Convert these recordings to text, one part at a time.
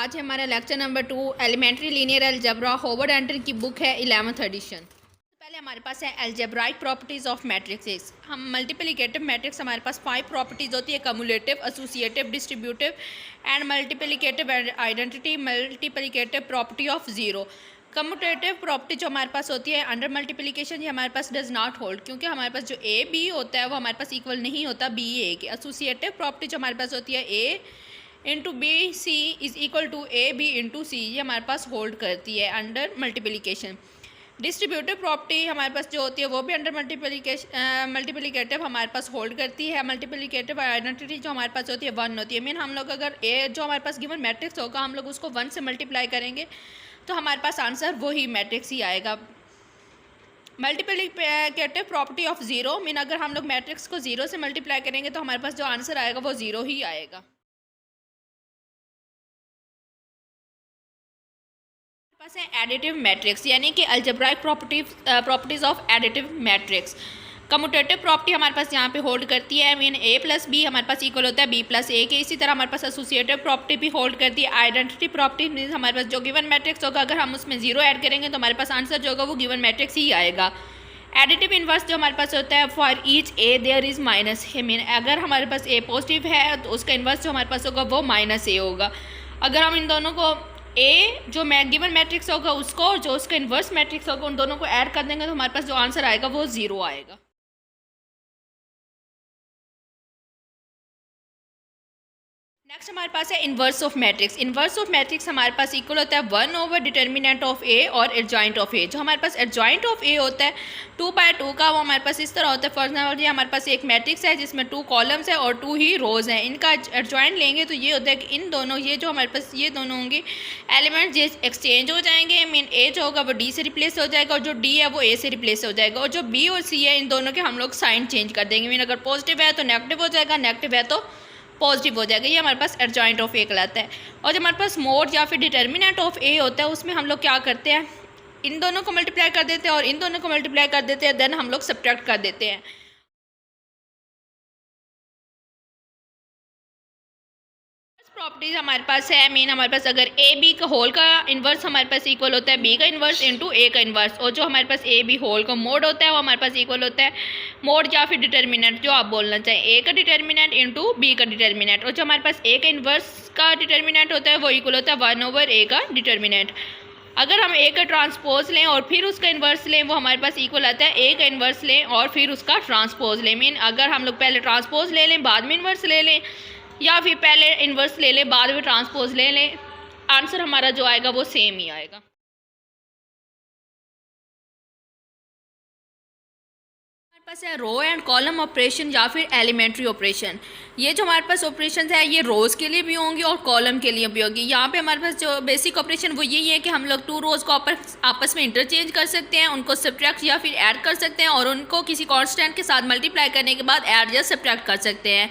आज है हमारा lecture number 2 elementary linear algebra Howard Anton की बुक है 11th एडिशन। पहले हमारे पास है अलजेब्राइक प्रॉपर्टीज़ ऑफ मैट्रिक्स। हम मल्टीप्लिकेटिव मैट्रिक्स हमारे पास 5 प्रॉपर्टीज़ होती है, cumulative, associative, distributive and multiplicative identity, multiplicative property of zero. Commutative property जो हमारे पास होती है अंडर मल्टीप्लिकेशन, ये हमारे पास डज नॉट होल्ड, क्योंकि हमारे पास जो ए बी होता है वो हमारे पास इक्वल नहीं होता बी ए के। एसोसिएटिव प्रॉपर्टी जो हमारे पास होती है A into B C is equal to A B into C, ये हमारे पास होल्ड करती है अंडर मल्टीप्लिकेशन। डिस्ट्रीब्यूटिव प्रॉपर्टी हमारे पास जो होती है वो भी अंडर मल्टीप्लिकेटिव हमारे पास होल्ड करती है। मल्टीप्लिकेटिव आइडेंटिटी जो हमारे पास होती है 1 होती है। मीन हम लोग अगर ए जो हमारे पास गिवन मैट्रिक्स होगा हम लोग उसको 1 से मल्टीप्लाई करेंगे तो हमारे पास आंसर वही मैट्रिक्स ही आएगा। Multiplicative property of zero, mean अगर हम लोग मैट्रिक्स को 0 से मल्टीप्लाई करेंगे तो हमारे पास जो आंसर आएगा वो 0 ही आएगा। पास है एडिटिव मैट्रिक्स, यानी कि algebraic properties of additive matrix. Commutative property हमारे पास यहाँ पे होल्ड करती है, मीन ए प्लस बी हमारे पास इक्वल होता है बी प्लस ए के। इसी तरह हमारे पास एसोसिएटिव प्रॉपर्टी भी होल्ड करती है। आइडेंटिटी प्रॉपर्टी मीन हमारे पास जो गिवन मैट्रिक्स होगा अगर हम उसमें 0 ऐड करेंगे तो हमारे पास आंसर जो होगा वो गिवन मैट्रिक्स ही आएगा। एडिटिव इन्वर्स जो हमारे पास होता है for each a there is minus a, mean अगर हमारे पास ए पॉजिटिव है तो उसका इन्वर्स जो हमारे पास होगा वो माइनस ए होगा। अगर हम इन दोनों को ए जो गिवन मैट्रिक्स होगा उसको और जो उसका इन्वर्स मैट्रिक्स होगा उन दोनों को ऐड कर देंगे तो हमारे पास जो आंसर आएगा वो 0 आएगा। नेक्स्ट हमारे पास है inverse of matrix. Inverse of matrix हमारे पास इक्वल होता है 1 ओवर डिटर्मिनेंट ऑफ ए और एडजॉइंट ऑफ ए। जो हमारे पास एडजॉइंट ऑफ ए होता है 2/2 का, वो हमारे पास इस तरह होता है। फॉर एग्जाम्पल ये हमारे पास एक मैट्रिक्स है जिसमें 2 कॉलम्स है और 2 ही रोज़ हैं। इनका एडजॉइंट लेंगे तो ये होता है कि इन दोनों ये जो हमारे पास ये दोनों होंगे एलिमेंट जो एक्सचेंज हो जाएंगे। मीन ए जो होगा वो डी से रिप्लेस हो जाएगा और जो डी है वो ए से रिप्लेस हो जाएगा, और जो बी और सी है इन दोनों के हम लोग साइन चेंज कर देंगे। मीन अगर पॉजिटिव है तो नेगेटिव हो जाएगा, नेगेटिव है तो पॉजिटिव हो जाएगा। ये हमारे पास एडजॉइंट ऑफ ए कहलाता है। और जब हमारे पास मोड या फिर डिटर्मिनेंट ऑफ ए होता है उसमें हम लोग क्या करते हैं, इन दोनों को मल्टीप्लाई कर देते हैं और इन दोनों को मल्टीप्लाई कर देते हैं, देन हम लोग सब्ट्रैक्ट कर देते हैं। प्रॉपर्टीज हमारे पास है, मीन हमारे पास अगर ए बी का होल का इन्वर्स हमारे पास इक्वल होता है बी का इन्वर्स इंटू ए का इन्वर्स, और जो हमारे पास ए बी होल का मोड होता है वो हमारे पास इक्वल होता है मोड या फिर डिटर्मिनेंट जो आप बोलना चाहें ए का डिटर्मिनेंट इंटू बी का डिटर्मिनेंट, और जो हमारे पास ए का इन्वर्स का डिटर्मिनेंट होता है वो इक्वल होता है 1 ओवर ए का डिटर्मिनेंट। अगर हम ए का ट्रांसपोज लें और फिर उसका इन्वर्स लें वो हमारे पास इक्वल आता है ए का इन्वर्स लें और फिर उसका ट्रांसपोज लें। मीन अगर हम लोग पहले ट्रांसपोज ले लें बाद में इन्वर्स ले लें या फिर पहले इन्वर्स ले लें बाद में ट्रांसपोज ले लें, आंसर हमारा जो आएगा वो सेम ही आएगा। हमारे पास है रो एंड कॉलम ऑपरेशन या फिर एलिमेंट्री ऑपरेशन। ये जो हमारे पास ऑपरेशन है ये रोज़ के लिए भी होंगी और कॉलम के लिए भी होगी। यहाँ पे हमारे पास जो बेसिक ऑपरेशन वो यही है कि हम लोग 2 रोज़ को आपस में इंटरचेंज कर सकते हैं, उनको सब्ट्रैक्ट या फिर ऐड कर सकते हैं और उनको किसी कांस्टेंट के साथ मल्टीप्लाई करने के बाद ऐड या सब्ट्रैक्ट कर सकते हैं।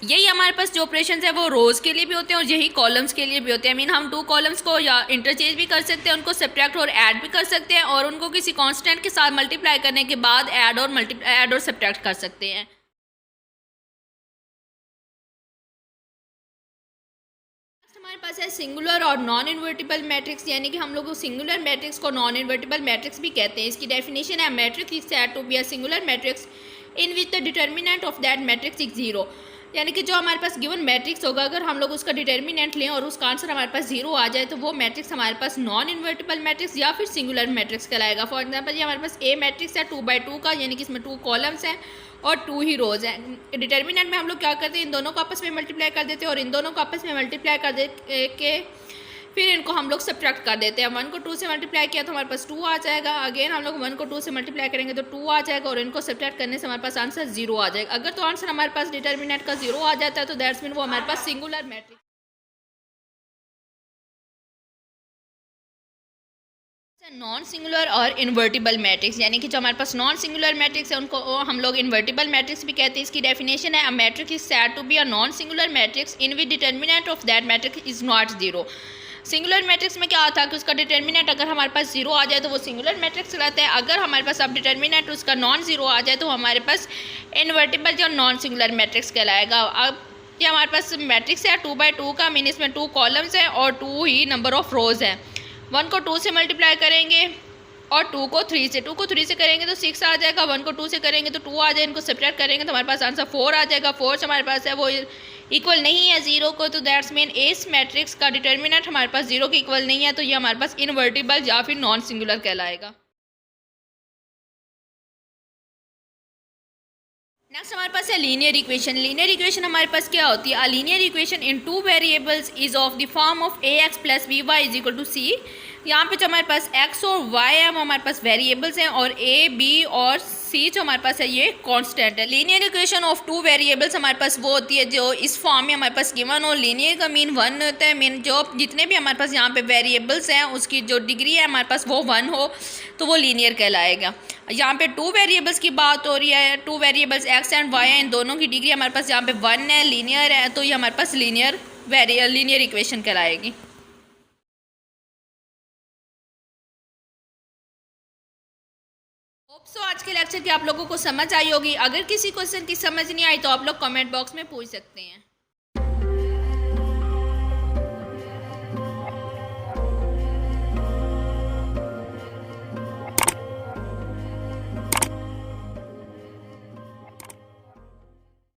यही हमारे पास जो ऑपरेशंस है वो रोज़ के लिए भी होते हैं और यही कॉलम्स के लिए भी होते हैं। मीन हम 2 कॉलम्स को या इंटरचेंज भी कर सकते हैं, उनको सब्ट्रैक्ट और ऐड भी कर सकते हैं और उनको किसी कांस्टेंट के साथ मल्टीप्लाई करने के बाद ऐड और सब्ट्रैक्ट कर सकते हैं। हमारे पास है सिंगुलर और नॉन इन्वर्टिबल मैट्रिक्स, यानी कि हम लोग सिंगुलर मैट्रिक्स को नॉन इन्वर्टिबल मैट्रिक्स भी कहते हैं। इसकी डेफिनेशन है matrix is said to be a singular matrix in which the determinant of that matrix is 0। यानी कि जो हमारे पास गिवन मैट्रिक्स होगा अगर हम लोग उसका डिटर्मिनेंट लें और उसका आंसर हमारे पास 0 आ जाए तो वो मैट्रिक्स हमारे पास नॉन इन्वर्टिबल मैट्रिक्स या फिर सिंगुलर मैट्रिक्स कहलाएगा। फॉर एग्जांपल ये हमारे पास ए मैट्रिक्स है 2/2 का, यानी कि इसमें 2 कॉलम्स हैं और 2 ही रोज़ हैं। डिटर्मिनेंट में हम लोग क्या करते हैं, इन दोनों को आपस में मल्टीप्लाई कर देते हैं और इन दोनों को आपस में मल्टीप्लाई कर दे के फिर इनको हम लोग सब्ट्रैक्ट कर देते हैं। 1 को 2 से मल्टीप्लाई किया तो हमारे पास 2 आ जाएगा। अगेन हम लोग 1 को 2 से मल्टीप्लाई करेंगे तो 2 आ जाएगा और इनको सब्ट्रैक्ट करने से हमारे पास आंसर 0 आ जाएगा। अगर तो आंसर हमारे पास डिटर्मिनेंट का 0 आ जाता है तो दैट्स मीन वो हमारे पास सिंगुलर मैट्रिक्स। नॉन सिंगुलर और इन्वर्टिबल मैट्रिक्स, यानी कि जो हमारे पास नॉन सिंगुलर मैट्रिक्स है उनको हम लोग इन्वर्टिबल मैट्रिक्स भी कहते हैं। इसकी डेफिनेशन है a matrix is said to be a non singular matrix in which determinant of that matrix is not 0। Singular matrix में क्या था कि उसका डिटर्मिनेंट अगर हमारे पास 0 आ जाए तो वो सिंगुलर मैट्रिक्स कहलाता है। अगर हमारे पास अब डिटर्मिनेंट उसका नॉन 0 आ जाए तो हमारे पास इन्वर्टिबल या नॉन सिंगुलर मैट्रिक्स कहलाएगा। अब ये हमारे पास मैट्रिक्स है 2x2 का, मीन इसमें 2 कॉलम्स हैं और 2 ही नंबर ऑफ रोज़ हैं। 1 को 2 से मल्टीप्लाई करेंगे और 2 को 3 से, 2 को 3 से करेंगे तो 6 आ जाएगा, 1 को 2 से करेंगे तो 2 आ जाएगा, इनको सब्ट्रैक्ट करेंगे तो हमारे पास आंसर 4 आ जाएगा। 4 हमारे पास है वो इक्वल नहीं है 0 को, तो दैट्स मीन इस मैट्रिक्स का डिटर्मिनेंट हमारे पास 0 के इक्वल नहीं है, तो ये हमारे पास इनवर्टिबल या फिर नॉन सिंगुलर कहलाएगा। नेक्स्ट हमारे पास है लीनियर इक्वेशन। लीनियर इक्वेशन हमारे पास क्या होती है? Linear equation in 2 variables is of the form of ax plus by is equal to c। यहाँ पे जो हमारे पास x और y है वो हमारे पास वेरिएबल्स हैं और a b और c जो हमारे पास है ये कांस्टेंट है। लीनियर इक्वेशन ऑफ 2 वेरिएबल्स हमारे पास वो होती है जो इस फॉर्म में हमारे पास गिवन हो। लीनियर का मीन 1 होता है, मीन जो जितने भी हमारे पास यहाँ पे वेरिएबल्स हैं उसकी जो डिग्री है हमारे पास वो 1 हो तो वो लीनियर कहलाएगा। यहाँ पे 2 वेरिएबल्स की बात हो रही है, 2 वेरिएबल्स x एंड y है, इन दोनों की डिग्री हमारे पास यहाँ पे 1 है, लीनियर है, तो ये हमारे पास लीनियर इक्वेशन कहलाएगी। होप सो आज के लेक्चर की आप लोगों को समझ आई होगी। अगर किसी क्वेश्चन की समझ नहीं आई तो आप लोग कमेंट बॉक्स में पूछ सकते हैं।